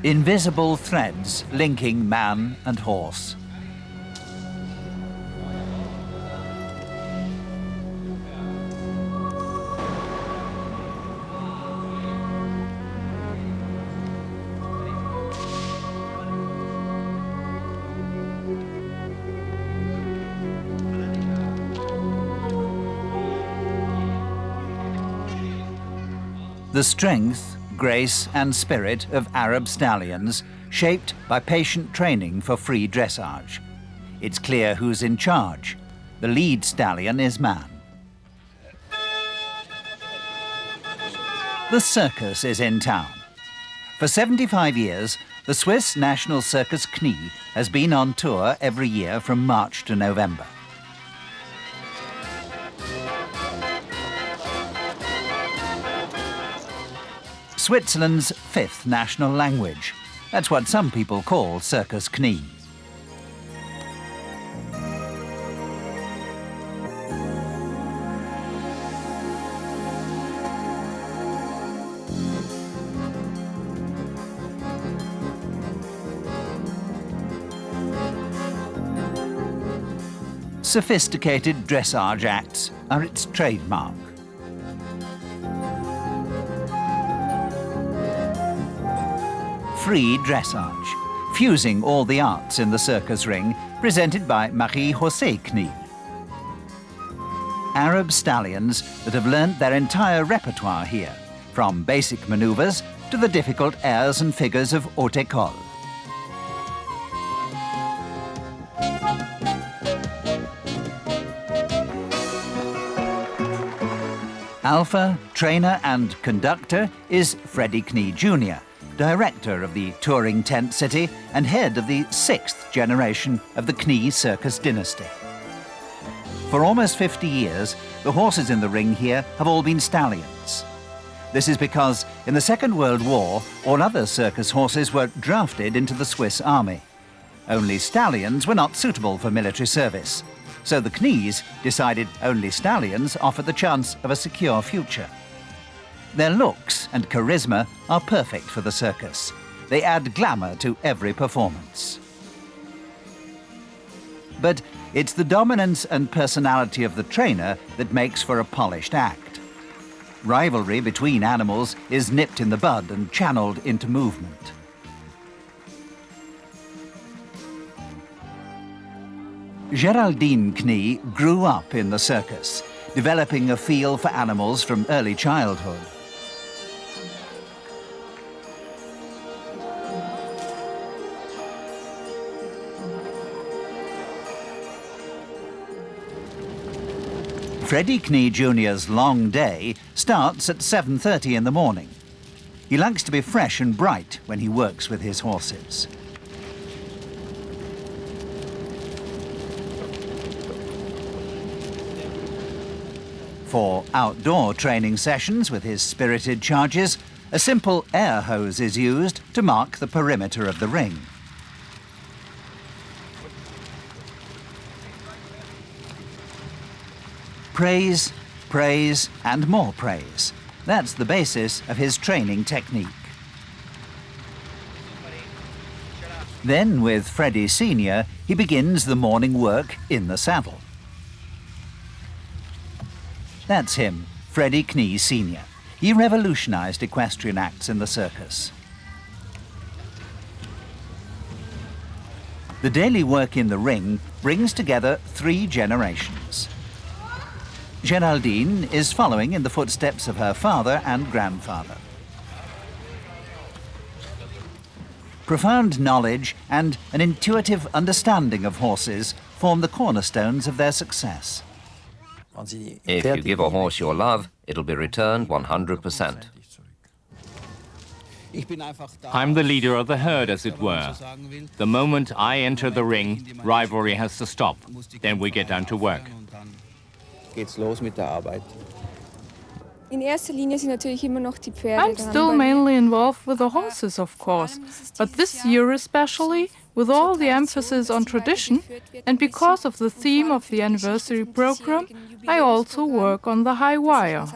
Invisible threads linking man and horse. The strength, grace and spirit of Arab stallions, shaped by patient training for free dressage. It's clear who's in charge. The lead stallion is man. The circus is in town. For 75 years, the Swiss National Circus Knie has been on tour every year from March to November. Switzerland's fifth national language. That's what some people call Circus Knie. Sophisticated dressage acts are its trademark. Free dressage, fusing all the arts in the circus ring, presented by Marie-José Knie. Arab stallions that have learnt their entire repertoire here, from basic manoeuvres to the difficult airs and figures of haute école. Alpha, trainer and conductor is Freddie Knie Jr., director of the touring tent city and head of the sixth generation of the Knie Circus dynasty. For almost 50 years, the horses in the ring here have all been stallions. This is because in the Second World War, all other circus horses were drafted into the Swiss army. Only stallions were not suitable for military service, so the Knies decided only stallions offered the chance of a secure future. Their looks and charisma are perfect for the circus. They add glamour to every performance. But it's the dominance and personality of the trainer that makes for a polished act. Rivalry between animals is nipped in the bud and channeled into movement. Geraldine Knie grew up in the circus, developing a feel for animals from early childhood. Freddie Knie Jr.'s long day starts at 7:30 in the morning. He likes to be fresh and bright when he works with his horses. For outdoor training sessions with his spirited charges, a simple air hose is used to mark the perimeter of the ring. Praise, praise, and more praise. That's the basis of his training technique. Then, with Freddie Sr., he begins the morning work in the saddle. That's him, Freddie Knie Sr. He revolutionized equestrian acts in the circus. The daily work in the ring brings together three generations. Geraldine is following in the footsteps of her father and grandfather. Profound knowledge and an intuitive understanding of horses form the cornerstones of their success. If you give a horse your love, it'll be returned 100%. I'm the leader of the herd, as it were. The moment I enter the ring, rivalry has to stop. Then we get down to work. I'm still mainly involved with the horses, of course, but this year especially, with all the emphasis on tradition, and because of the theme of the anniversary program, I also work on the high wire.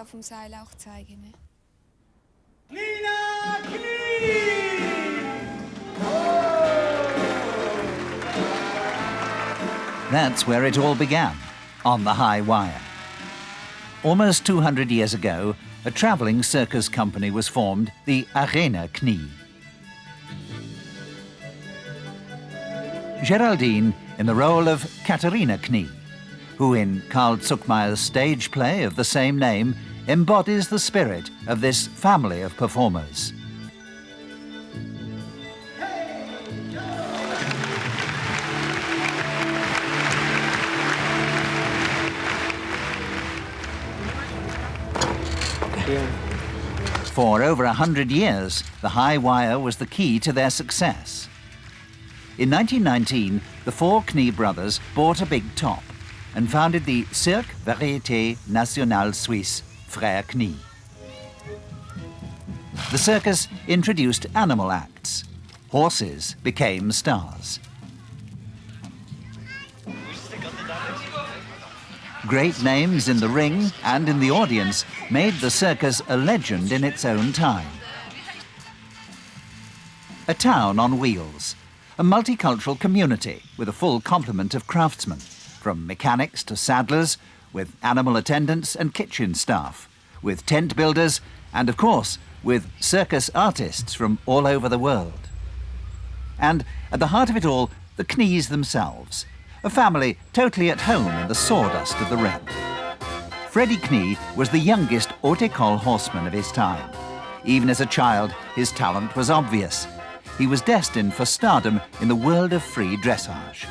That's where it all began, on the high wire. Almost 200 years ago, a travelling circus company was formed, the Arena Knie. Geraldine in the role of Katharina Knie, who in Karl Zuckmayer's stage play of the same name embodies the spirit of this family of performers. For over 100 years, the high wire was the key to their success. In 1919, the four Knie brothers bought a big top and founded the Cirque Variété Nationale Suisse Frères Knie. The circus introduced animal acts. Horses became stars. Great names in the ring and in the audience made the circus a legend in its own time. A town on wheels, a multicultural community with a full complement of craftsmen, from mechanics to saddlers, with animal attendants and kitchen staff, with tent builders, and of course, with circus artists from all over the world. And at the heart of it all, the Knies themselves, a family totally at home in the sawdust of the ring. Freddie Knie was the youngest haute école horseman of his time. Even as a child, his talent was obvious. He was destined for stardom in the world of free dressage.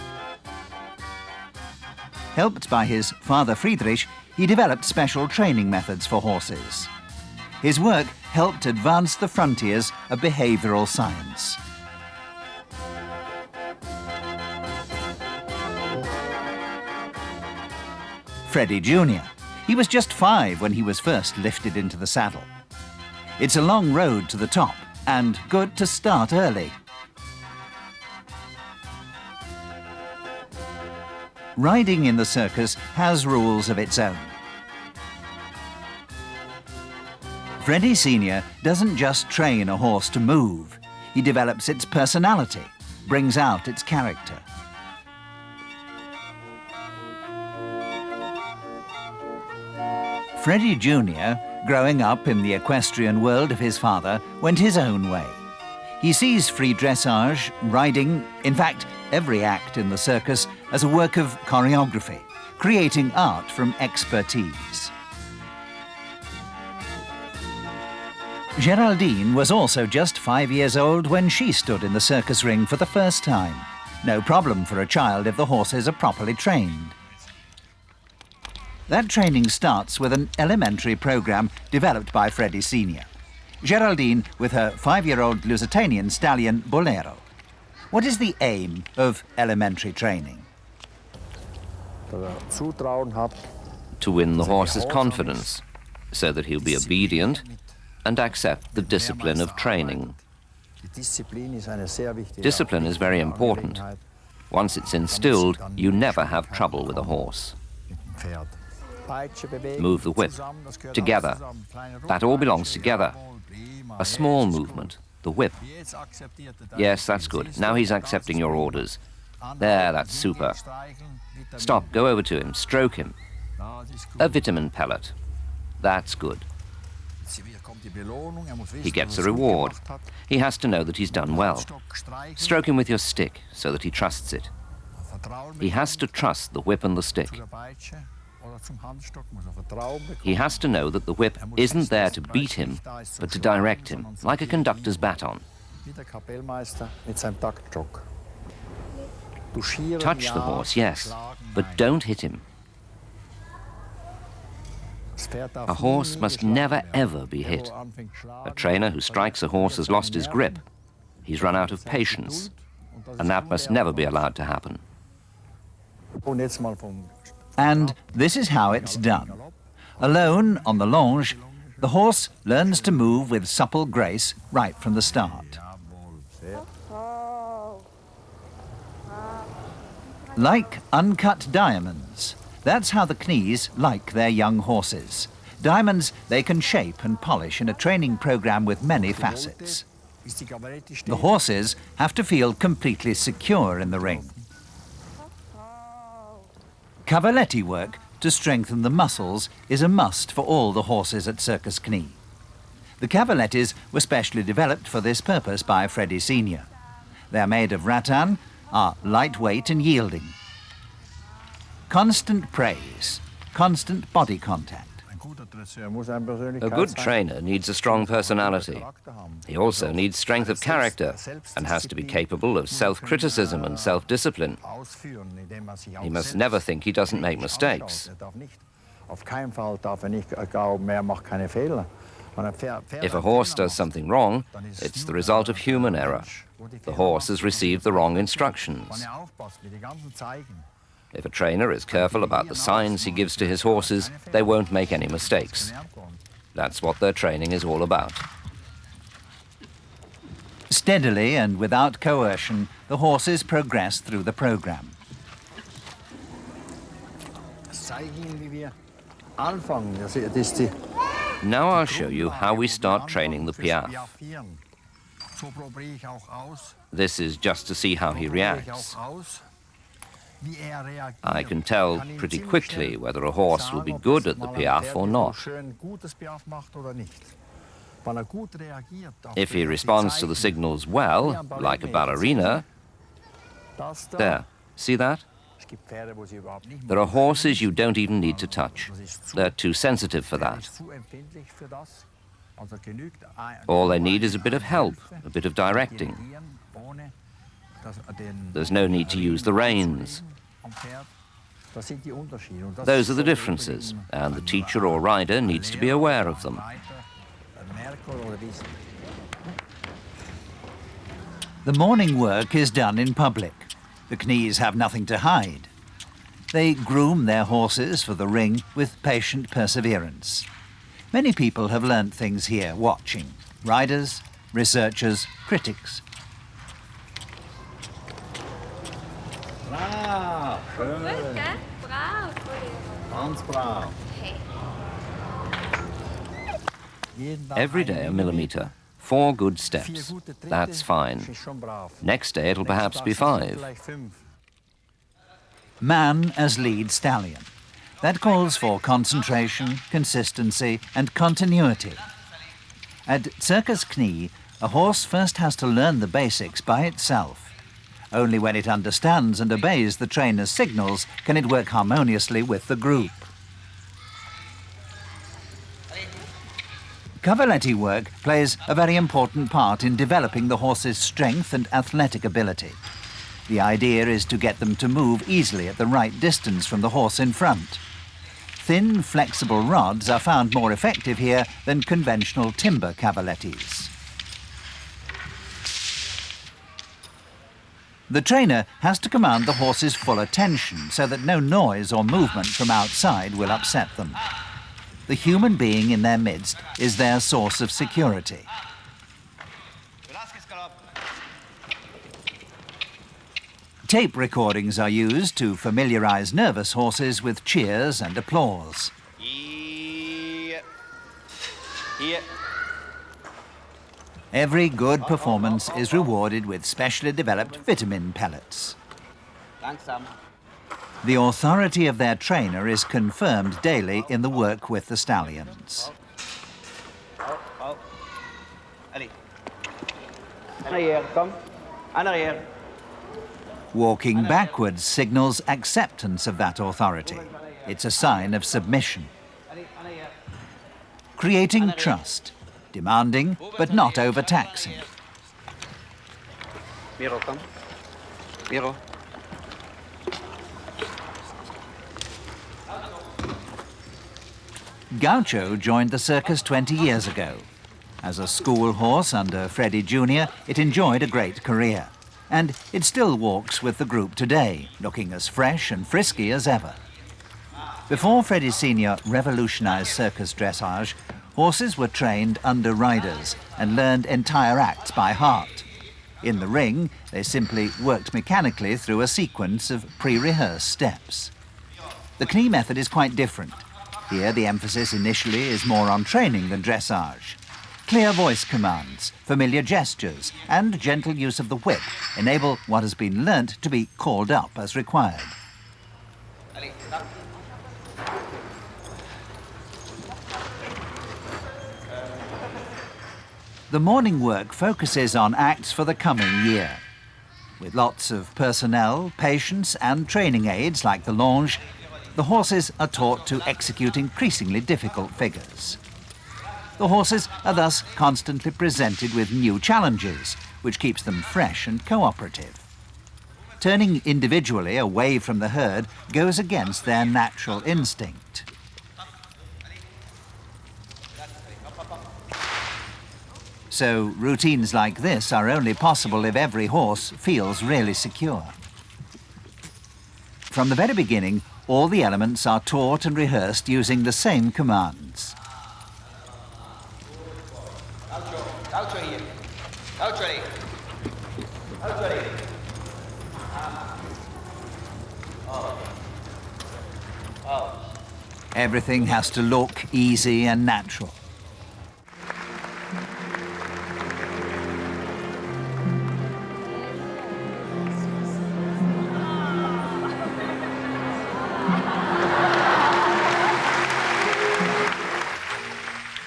Helped by his father Friedrich, he developed special training methods for horses. His work helped advance the frontiers of behavioral science. Freddie Jr. He was just 5 when he was first lifted into the saddle. It's a long road to the top, and good to start early. Riding in the circus has rules of its own. Freddie Sr. doesn't just train a horse to move. He develops its personality, brings out its character. Freddie Jr., growing up in the equestrian world of his father, went his own way. He sees free dressage, riding, in fact, every act in the circus as a work of choreography, creating art from expertise. Geraldine was also just 5 years old when she stood in the circus ring for the first time. No problem for a child if the horses are properly trained. That training starts with an elementary program developed by Freddie Sr. Geraldine with her 5-year-old Lusitanian stallion, Bolero. What is the aim of elementary training? To win the horse's confidence, so that he'll be obedient and accept the discipline of training. Discipline is very important. Once it's instilled, you never have trouble with a horse. Move the whip, together. That all belongs together. A small movement, the whip. Yes, that's good. Now he's accepting your orders. There, that's super. Stop, go over to him, stroke him. A vitamin pellet. That's good. He gets a reward. He has to know that he's done well. Stroke him with your stick so that he trusts it. He has to trust the whip and the stick. He has to know that the whip isn't there to beat him, but to direct him, like a conductor's baton. Touch the horse, yes, but don't hit him. A horse must never, ever be hit. A trainer who strikes a horse has lost his grip. He's run out of patience, and that must never be allowed to happen. And this is how it's done. Alone on the longe, the horse learns to move with supple grace right from the start. Like uncut diamonds, that's how the Knies like their young horses. Diamonds they can shape and polish in a training program with many facets. The horses have to feel completely secure in the ring. Cavaletti work to strengthen the muscles is a must for all the horses at Circus Knie. The cavalettis were specially developed for this purpose by Freddy Sr. They're made of rattan, are lightweight and yielding. Constant praise, constant body contact. A good trainer needs a strong personality. He also needs strength of character and has to be capable of self-criticism and self-discipline. He must never think he doesn't make mistakes. If a horse does something wrong, it's the result of human error. The horse has received the wrong instructions. If a trainer is careful about the signs he gives to his horses, they won't make any mistakes. That's what their training is all about. Steadily and without coercion, the horses progress through the program. Now I'll show you how we start training the piaffe. This is just to see how he reacts. I can tell pretty quickly whether a horse will be good at the piaffe or not. If he responds to the signals well, like a ballerina, there, see that? There are horses you don't even need to touch. They're too sensitive for that. All they need is a bit of help, a bit of directing. There's no need to use the reins. Those are the differences, and the teacher or rider needs to be aware of them. The morning work is done in public. The Knies have nothing to hide. They groom their horses for the ring with patient perseverance. Many people have learnt things here watching. Riders, researchers, critics. Brav, schön. Ganz brav. Every day a millimetre, 4 good steps. That's fine. Next day it'll perhaps be 5. Man as lead stallion. That calls for concentration, consistency and continuity. At Circus Knie, a horse first has to learn the basics by itself. Only when it understands and obeys the trainer's signals can it work harmoniously with the group. Cavaletti work plays a very important part in developing the horse's strength and athletic ability. The idea is to get them to move easily at the right distance from the horse in front. Thin, flexible rods are found more effective here than conventional timber cavalettis. The trainer has to command the horse's full attention so that no noise or movement from outside will upset them. The human being in their midst is their source of security. Tape recordings are used to familiarize nervous horses with cheers and applause. Every good performance is rewarded with specially developed vitamin pellets. The authority of their trainer is confirmed daily in the work with the stallions. Walking backwards signals acceptance of that authority. It's a sign of submission. Creating trust, demanding but not overtaxing. Gaucho joined the circus 20 years ago. As a school horse under Freddy Jr., it enjoyed a great career. And it still walks with the group today, looking as fresh and frisky as ever. Before Freddy Sr. revolutionized circus dressage, horses were trained under riders and learned entire acts by heart. In the ring, they simply worked mechanically through a sequence of pre-rehearsed steps. The Knie method is quite different. Here, the emphasis initially is more on training than dressage. Clear voice commands, familiar gestures, and gentle use of the whip enable what has been learnt to be called up as required. The morning work focuses on acts for the coming year. With lots of personnel, patience and training aids like the longe, the horses are taught to execute increasingly difficult figures. The horses are thus constantly presented with new challenges, which keeps them fresh and cooperative. Turning individually away from the herd goes against their natural instinct. So routines like this are only possible if every horse feels really secure. From the very beginning, all the elements are taught and rehearsed using the same commands. Everything has to look easy and natural.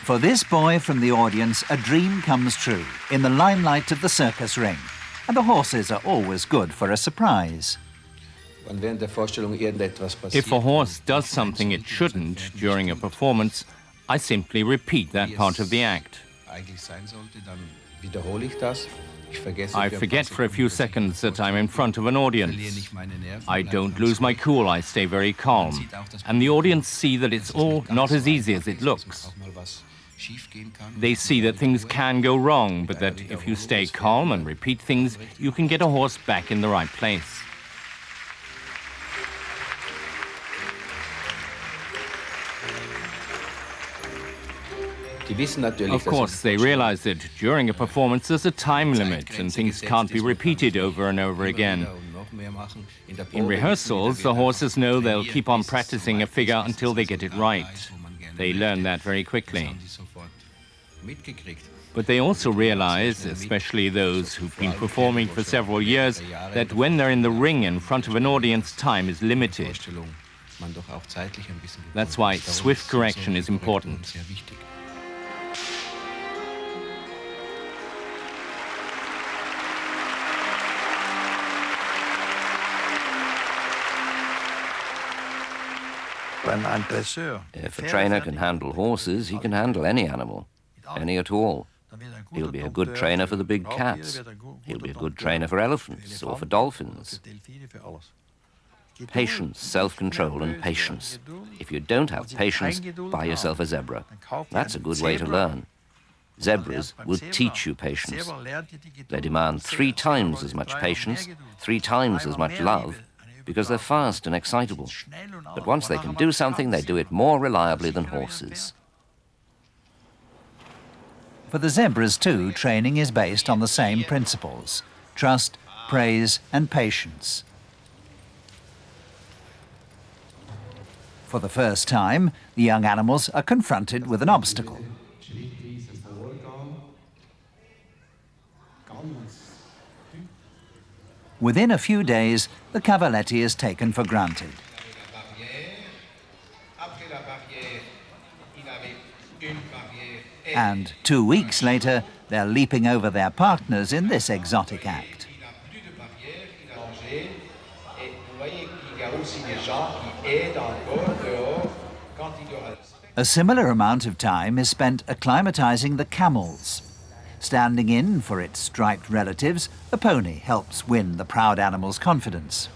For this boy from the audience, a dream comes true in the limelight of the circus ring, and the horses are always good for a surprise. If a horse does something it shouldn't during a performance, I simply repeat that part of the act. I forget for a few seconds that I'm in front of an audience. I don't lose my cool, I stay very calm. And the audience see that it's all not as easy as it looks. They see that things can go wrong, but that if you stay calm and repeat things, you can get a horse back in the right place. Of course, they realize that during a performance there's a time limit and things can't be repeated over and over again. In rehearsals, the horses know they'll keep on practicing a figure until they get it right. They learn that very quickly. But they also realize, especially those who've been performing for several years, that when they're in the ring in front of an audience, time is limited. That's why swift correction is important. If a trainer can handle horses, he can handle any animal, any at all. He'll be a good trainer for the big cats. He'll be a good trainer for elephants or for dolphins. Patience, self-control and patience. If you don't have patience, buy yourself a zebra. That's a good way to learn. Zebras will teach you patience. They demand 3 times as much patience, 3 times as much love, because they're fast and excitable. But once they can do something, they do it more reliably than horses. For the zebras too, training is based on the same principles: trust, praise and patience. For the first time, the young animals are confronted with an obstacle. Within a few days, the cavaletti is taken for granted. And 2 weeks later, they're leaping over their partners in this exotic act. A similar amount of time is spent acclimatizing the camels. Standing in for its striped relatives, the pony helps win the proud animal's confidence.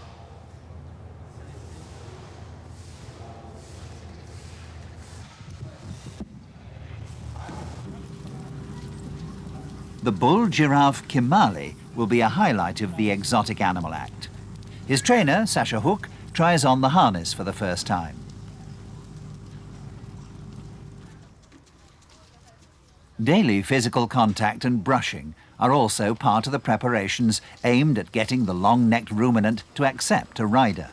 The bull giraffe Kimali will be a highlight of the exotic animal act. His trainer, Sasha Hook, tries on the harness for the first time. Daily physical contact and brushing are also part of the preparations aimed at getting the long-necked ruminant to accept a rider.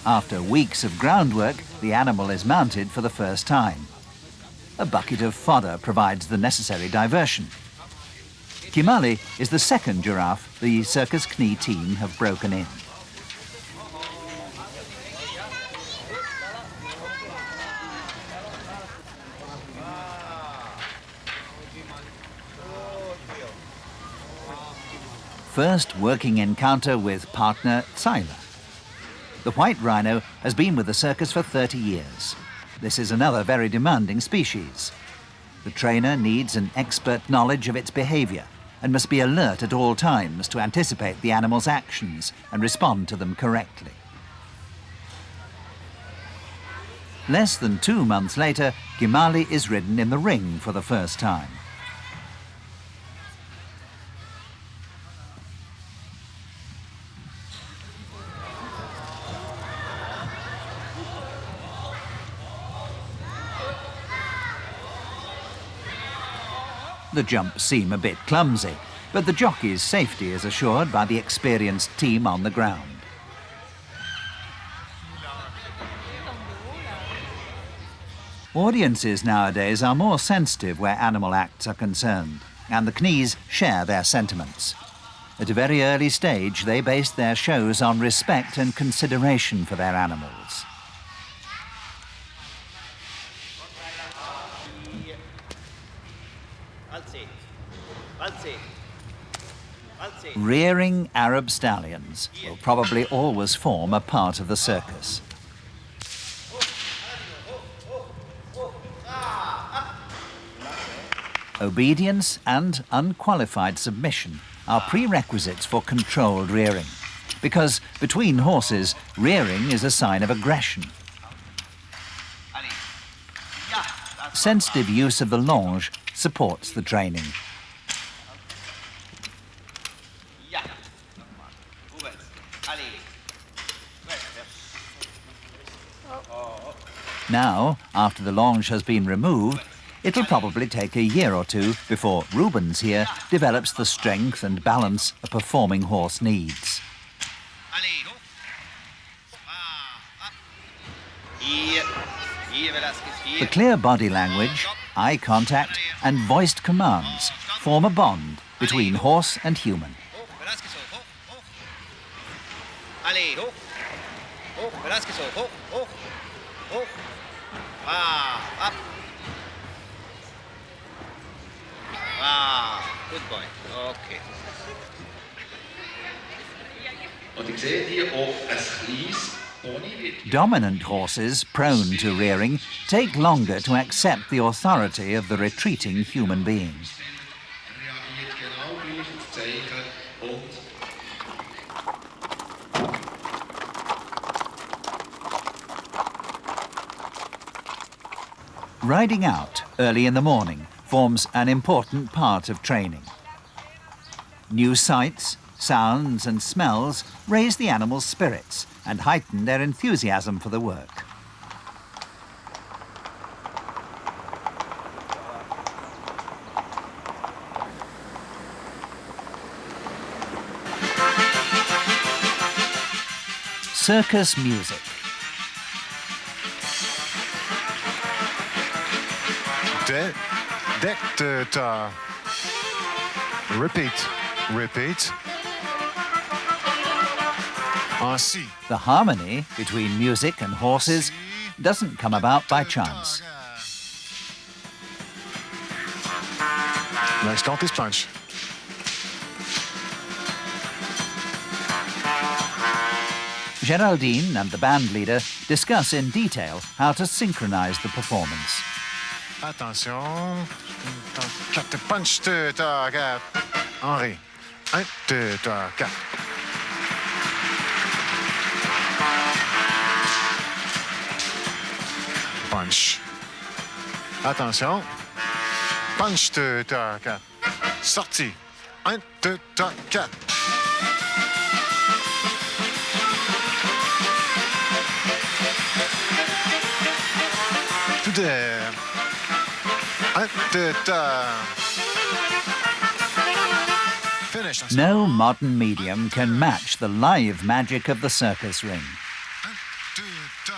After weeks of groundwork, the animal is mounted for the first time. A bucket of fodder provides the necessary diversion. Kimali is the second giraffe the Circus Knie team have broken in. first working encounter with partner Zeile. The white rhino has been with the circus for 30 years. This is another very demanding species. The trainer needs an expert knowledge of its behavior and must be alert at all times to anticipate the animal's actions and respond to them correctly. Less than 2 months later, Gimali is ridden in the ring for the first time. The jumps seem a bit clumsy, but the jockey's safety is assured by the experienced team on the ground. Audiences nowadays are more sensitive where animal acts are concerned, and the Knies share their sentiments. At a very early stage, they based their shows on respect and consideration for their animals. Rearing Arab stallions will probably always form a part of the circus. Obedience and unqualified submission are prerequisites for controlled rearing, because between horses, rearing is a sign of aggression. Sensitive use of the longe supports the training. Now, after the longe has been removed, it'll probably take a year or two before Rubens here develops the strength and balance a performing horse needs. The clear body language, eye contact and voiced commands form a bond between horse and human. Good boy. Okay. Dominant horses prone to rearing take longer to accept the authority of the retreating human being. Riding out early in the morning forms an important part of training. New sights, sounds and smells raise the animals' spirits and heighten their enthusiasm for the work. Circus music. Repeat, repeat. Ainsi. The harmony between music and horses doesn't come about by chance. Next count is punch. Geraldine and the band leader discuss in detail how to synchronize the performance. Attention. 4 punch, 2, 3, 4. Henri. 1, 2, 3, 4. Punch. Attention. Punch, 2, 3, 4. Sortie. 1, 2, 3, 4. To there. 1, 2, 3. Finish. No modern medium can match the live magic of the circus ring. 1, 2, 3,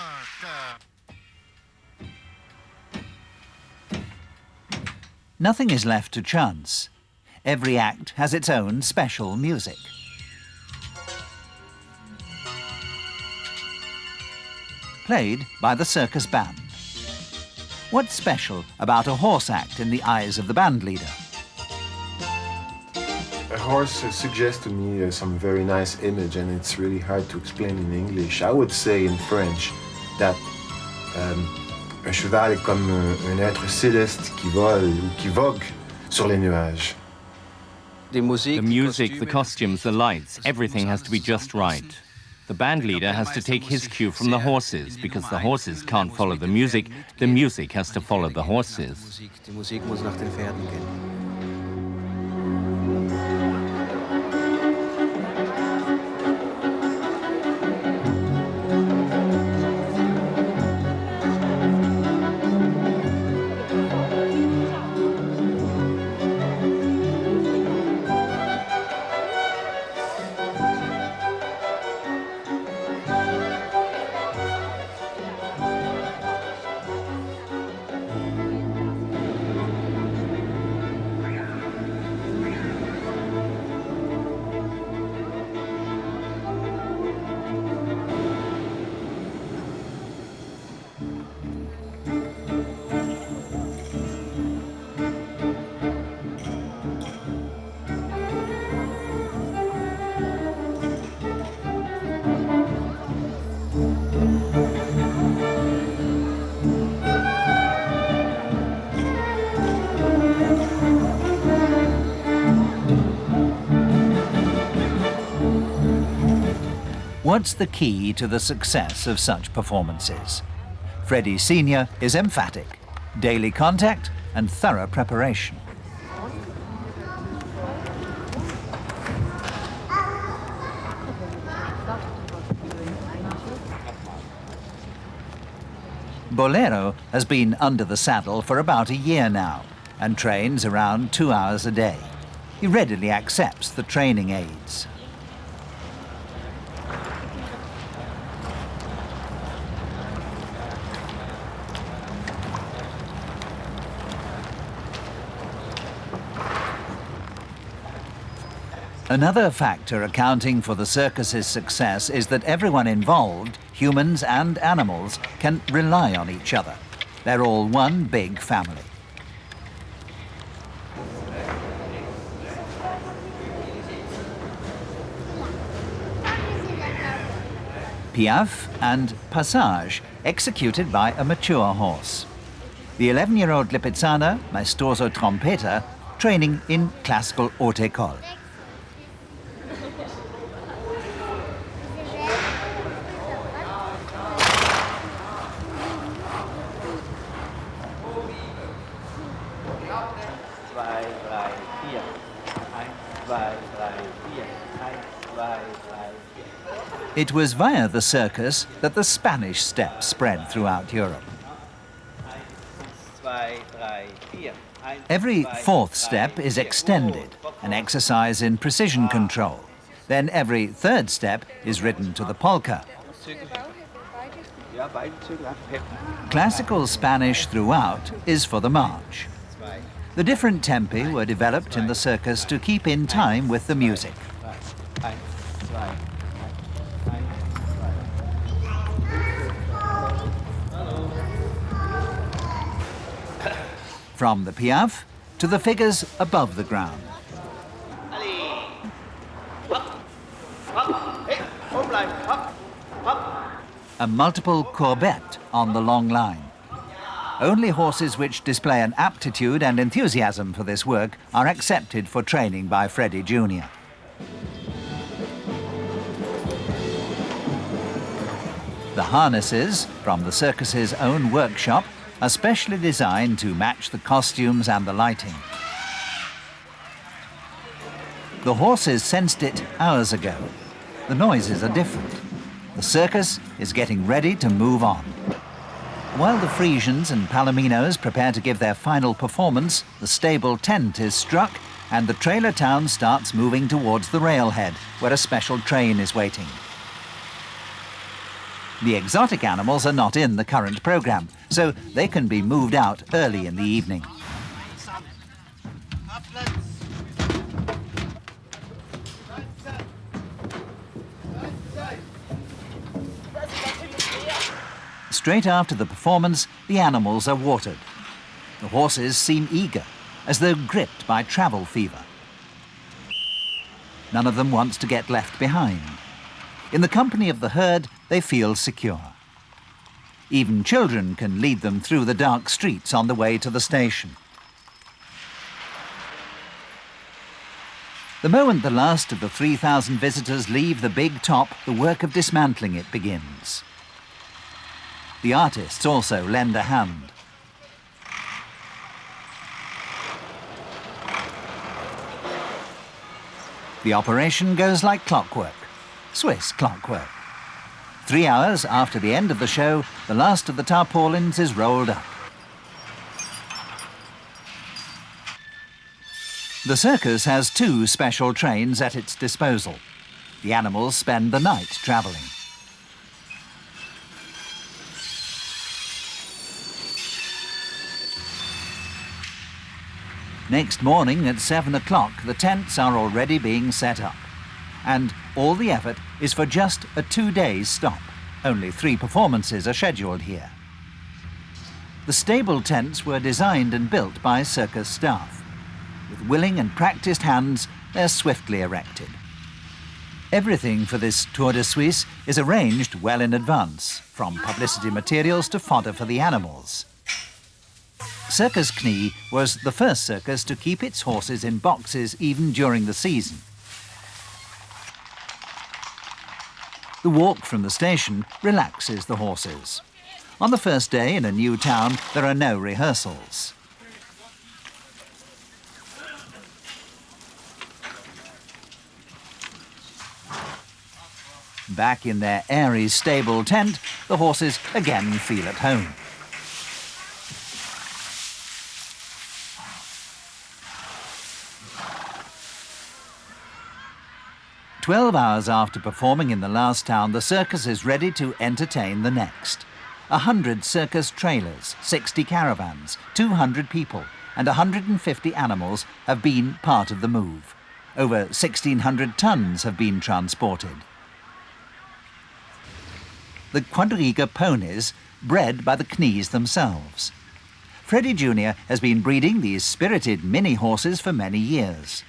4. Nothing is left to chance. Every act has its own special music. Played by the circus band. What's special about a horse act in the eyes of the band leader? horse suggests to me some very nice image, and it's really hard to explain in English. I would say in French that un cheval est comme un être céleste qui vole ou qui vogue sur les nuages. The music, the costumes, the lights, everything has to be just right. The band leader has to take his cue from the horses, because the horses can't follow the music has to follow the horses. Die Musik muss nach den Pferden gehen. What's the key to the success of such performances? Freddie Sr. is emphatic: daily contact and thorough preparation. Bolero has been under the saddle for about a year now and trains around 2 hours a day. He readily accepts the training aids. Another factor accounting for the circus's success is that everyone involved, humans and animals, can rely on each other. They're all one big family. Piaffe and Passage, executed by a mature horse. The 11-year-old Lipizzaner, maestoso trompeter, training in classical haute école. It was via the circus that the Spanish step spread throughout Europe. Every fourth step is extended, an exercise in precision control. Then every third step is ridden to the polka. Classical Spanish throughout is for the march. The different tempi were developed in the circus to keep in time with the music. From the piaffe to the figures above the ground. A multiple courbette on the long line. Only horses which display an aptitude and enthusiasm for this work are accepted for training by Freddie Jr. The harnesses, from the circus's own workshop, are specially designed to match the costumes and the lighting. The horses sensed it hours ago. The noises are different. The circus is getting ready to move on. While the Friesians and Palominos prepare to give their final performance, the stable tent is struck and the trailer town starts moving towards the railhead, where a special train is waiting. The exotic animals are not in the current program, so they can be moved out early in the evening. Straight after the performance, the animals are watered. The horses seem eager, as though gripped by travel fever. None of them wants to get left behind. In the company of the herd, they feel secure. Even children can lead them through the dark streets on the way to the station. The moment the last of the 3,000 visitors leave the big top, the work of dismantling it begins. The artists also lend a hand. The operation goes like clockwork, Swiss clockwork. 3 hours after the end of the show, the last of the tarpaulins is rolled up. The circus has 2 special trains at its disposal. The animals spend the night travelling. Next morning at 7 o'clock, the tents are already being set up. And all the effort is for just a 2-day stop. Only 3 performances are scheduled here. The stable tents were designed and built by circus staff. With willing and practiced hands, they're swiftly erected. Everything for this Tour de Suisse is arranged well in advance, from publicity materials to fodder for the animals. Circus Knie was the first circus to keep its horses in boxes even during the season. The walk from the station relaxes the horses. On the first day in a new town, there are no rehearsals. Back in their airy stable tent, the horses again feel at home. "12 hours after performing in the last town, the circus is ready to entertain the next. 100 circus trailers, 60 caravans, 200 people, and 150 animals have been part of the move. Over 1,600 tons have been transported. The quadriga ponies, bred by the Knies themselves. Freddie Jr. has been breeding these spirited mini horses for many years.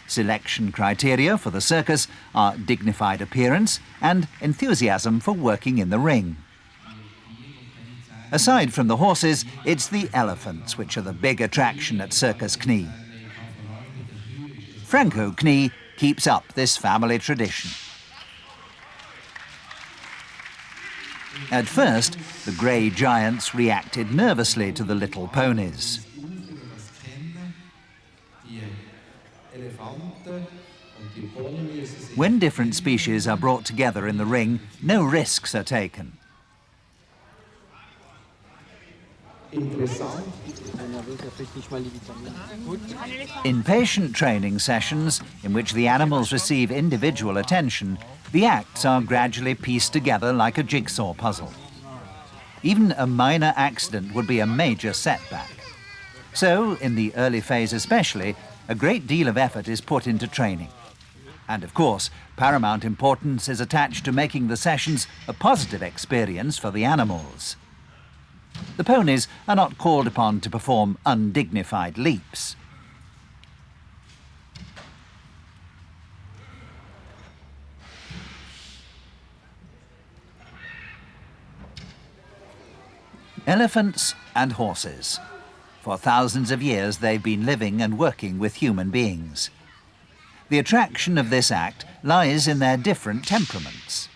Selection criteria for the circus are dignified appearance and enthusiasm for working in the ring. Aside from the horses, it's the elephants which are the big attraction at Circus Knie. Franco Knie keeps up this family tradition. At first, the grey giants reacted nervously to the little ponies. When different species are brought together in the ring, no risks are taken. In patient training sessions, in which the animals receive individual attention, the acts are gradually pieced together like a jigsaw puzzle. Even a minor accident would be a major setback. So, in the early phase especially, a great deal of effort is put into training. And of course, paramount importance is attached to making the sessions a positive experience for the animals. The ponies are not called upon to perform undignified leaps. Elephants and horses. For thousands of years they've been living and working with human beings. The attraction of this act lies in their different temperaments.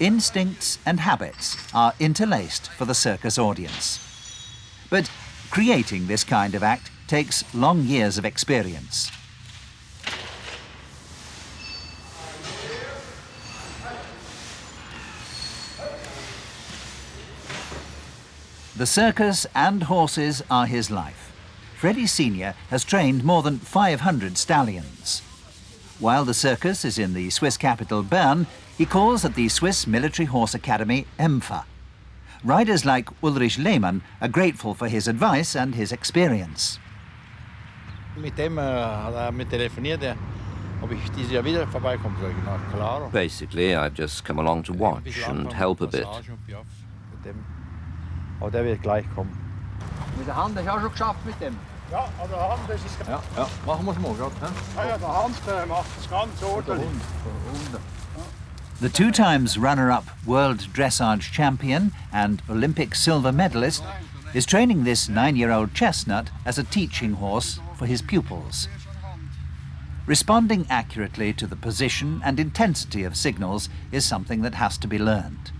Instincts and habits are interlaced for the circus audience. But creating this kind of act takes long years of experience. The circus and horses are his life. Freddie Sr. has trained more than 500 stallions. While the circus is in the Swiss capital Bern, he calls at the Swiss Military Horse Academy EMFA. Riders like Ulrich Lehmann are grateful for his advice and his experience. Basically, I've just come along to watch and help a bit. Mit der Hand hast du auch schon geschafft mit dem? Ja, an der Hand ist es... Ja, ja, machen wir es mal gerade. Ja, der Hand macht es ganz ordentlich. The two times runner-up world dressage champion and Olympic silver medalist is training this 9-year-old chestnut as a teaching horse for his pupils. Responding accurately to the position and intensity of signals is something that has to be learned.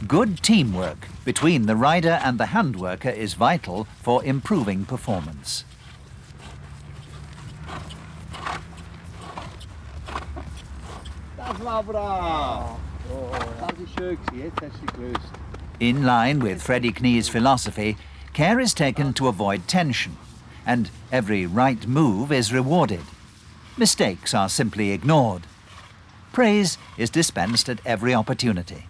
Good teamwork between the rider and the handworker is vital for improving performance. Das war brav. Das ist schön gewesen. Jetzt hast du sie gelöst. In line with Freddie Knie's philosophy, care is taken to avoid tension, and every right move is rewarded. Mistakes are simply ignored. Praise is dispensed at every opportunity.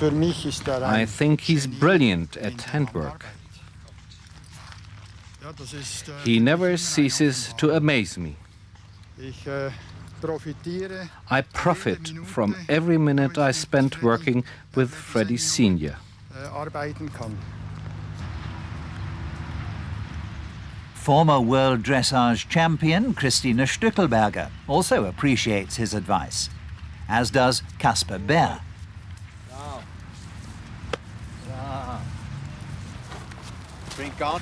I think he's brilliant at handwork. He never ceases to amaze me. I profit from every minute I spent working with Freddie Senior. Former world dressage champion Christina Stückelberger also appreciates his advice, as does Kasper Bär. Drink on.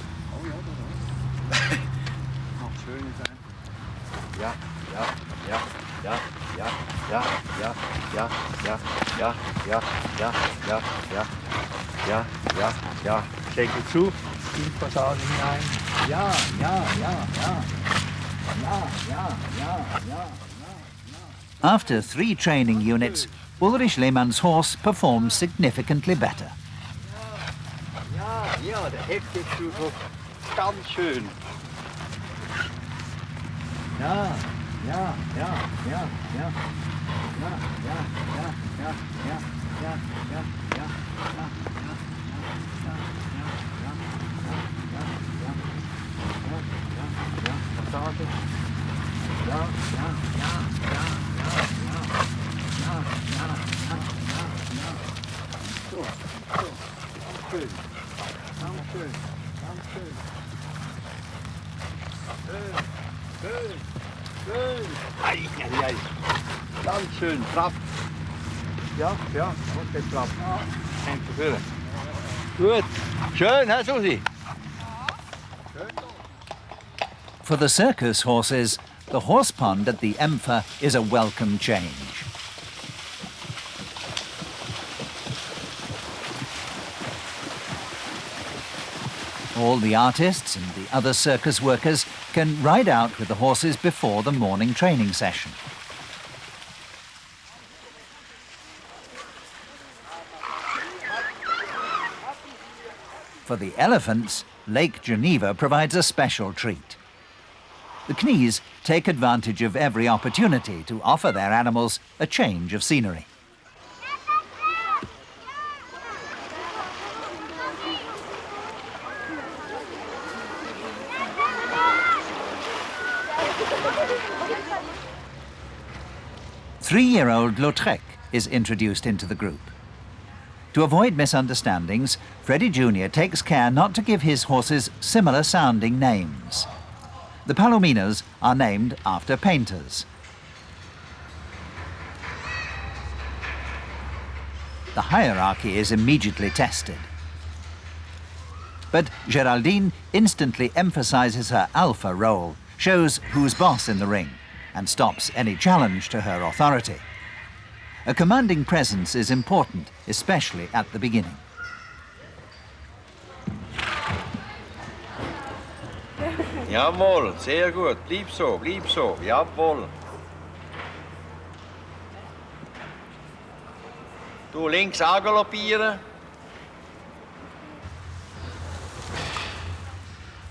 Noch schön sein. Ja, ja, ja, ja, ja, ja, ja, ja, ja, ja, ja, ja, ja, ja, ja, ja, ja. Schenkel zu. Passage hinein. Ja, ja, ja, ja. Ja, ja, ja, ja, ja. After 3 training units, Ulrich Lehmann's horse performs significantly better. Ja, der hebt jetzt so ganz schön. Ja, ja, ja, ja, ja. Ja, ja, ja, ja, ja, ja, ja, ja, ja, Passage. Ja, ja, ja, ja, ja, ja, ja, ja, ja, ja. So, so, schön. Ganz schön, ganz schön. Schön, schön. Ei, ei, ei. Ganz schön, Trab. Ja, ja, und der Trab. Kein zu viel. Gut, schön, Herr Susi. For the circus horses, the horse pond at the Empfer is a welcome change. All the artists and the other circus workers can ride out with the horses before the morning training session. For the elephants, Lake Geneva provides a special treat. The Knies take advantage of every opportunity to offer their animals a change of scenery. Three-year-old Lautrec is introduced into the group. To avoid misunderstandings, Freddie Jr. takes care not to give his horses similar-sounding names. The Palominas are named after painters. The hierarchy is immediately tested. But Geraldine instantly emphasizes her alpha role, shows who's boss in the ring, and stops any challenge to her authority. A commanding presence is important, especially at the beginning. Jawohl, sehr gut. Blieb so, jawohl. Du links angaloppieren.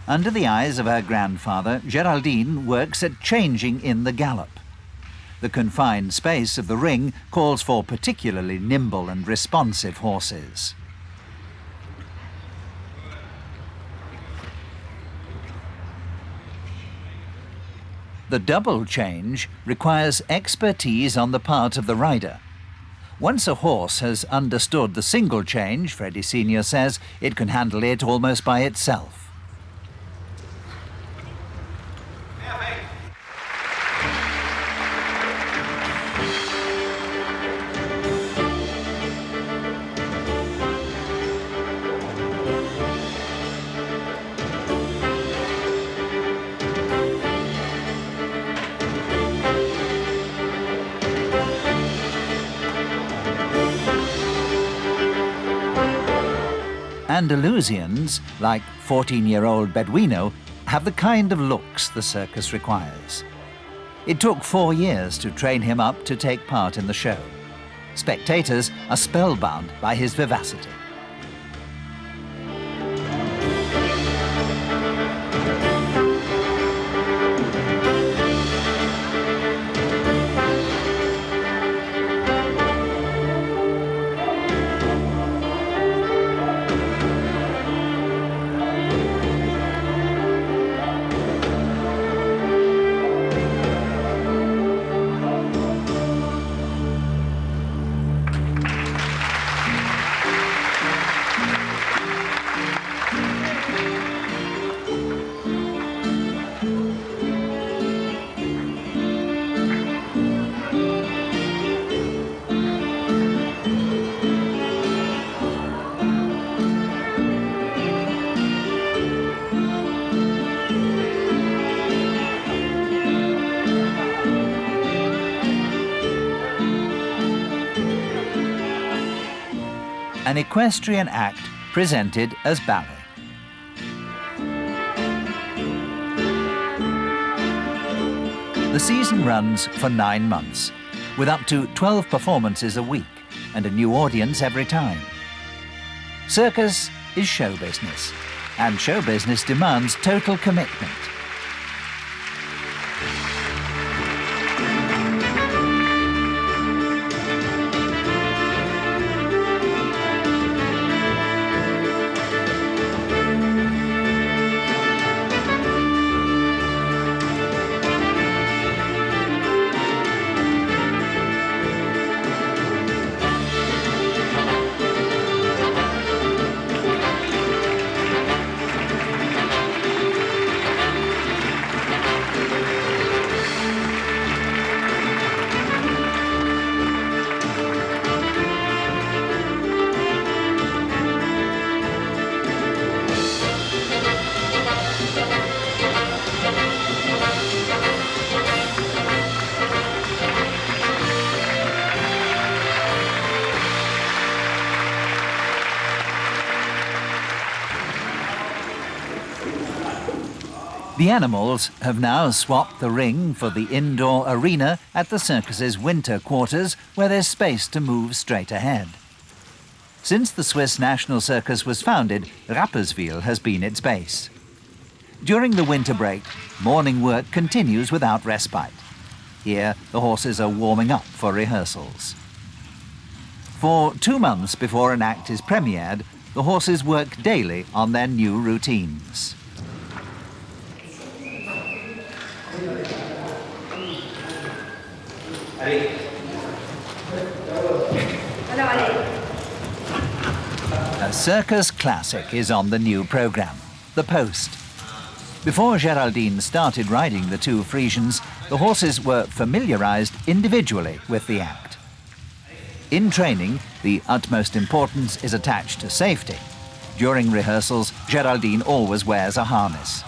Under the eyes of her grandfather, Geraldine works at changing in the gallop. The confined space of the ring calls for particularly nimble and responsive horses. The double change requires expertise on the part of the rider. Once a horse has understood the single change, Freddie Sr. says, it can handle it almost by itself. Andalusians, like 14-year-old Beduino, have the kind of looks the circus requires. It took 4 years to train him up to take part in the show. Spectators are spellbound by his vivacity. An equestrian act presented as ballet. The season runs for 9 months, with up to 12 performances a week and a new audience every time. Circus is show business, and show business demands total commitment. The animals have now swapped the ring for the indoor arena at the circus's winter quarters, where there's space to move straight ahead. Since the Swiss National Circus was founded, Rapperswil has been its base. During the winter break, morning work continues without respite. Here, the horses are warming up for rehearsals. For 2 months before an act is premiered, the horses work daily on their new routines. A circus classic is on the new program, The Post. Before Geraldine started riding the 2 Friesians, the horses were familiarized individually with the act. In training, the utmost importance is attached to safety. During rehearsals, Geraldine always wears a harness.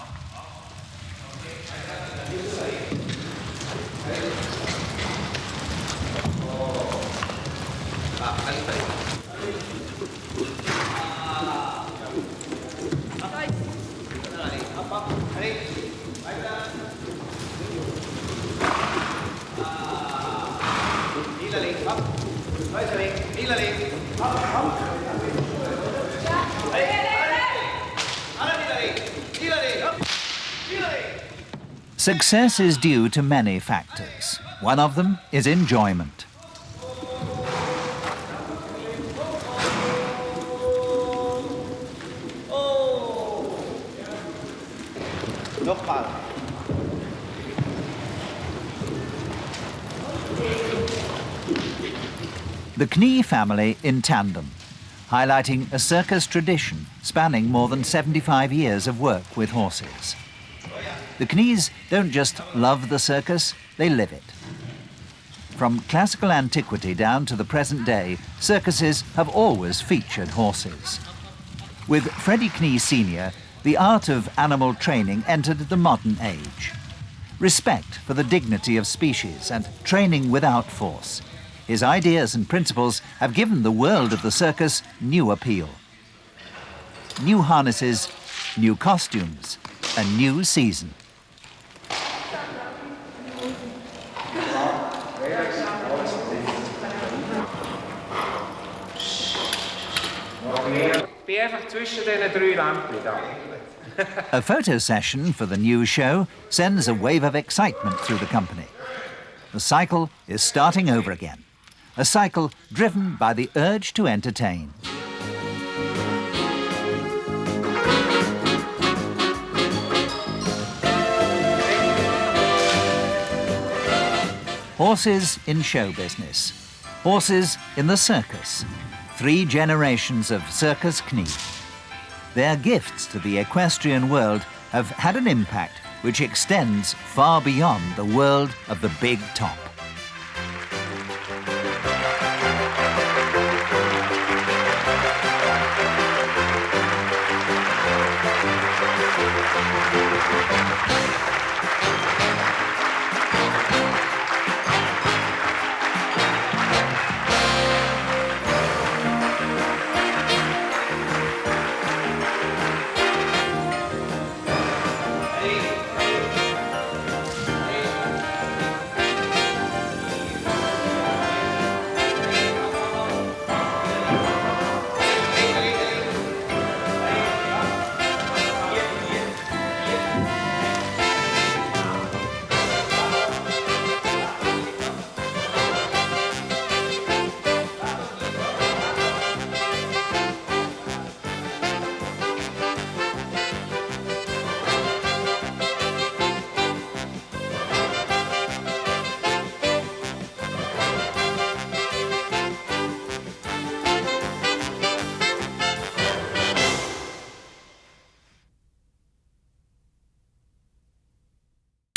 Success is due to many factors. One of them is enjoyment. The Knie family in tandem, highlighting a circus tradition spanning more than 75 years of work with horses. The Knies don't just love the circus, they live it. From classical antiquity down to the present day, circuses have always featured horses. With Freddie Knie Sr., the art of animal training entered the modern age. Respect for the dignity of species and training without force. His ideas and principles have given the world of the circus new appeal. New harnesses, new costumes, a new season. A photo session for the new show sends a wave of excitement through the company. The cycle is starting over again. A cycle driven by the urge to entertain. Horses in show business. Horses in the circus. 3 generations of circus Knie. Their gifts to the equestrian world have had an impact which extends far beyond the world of the big top.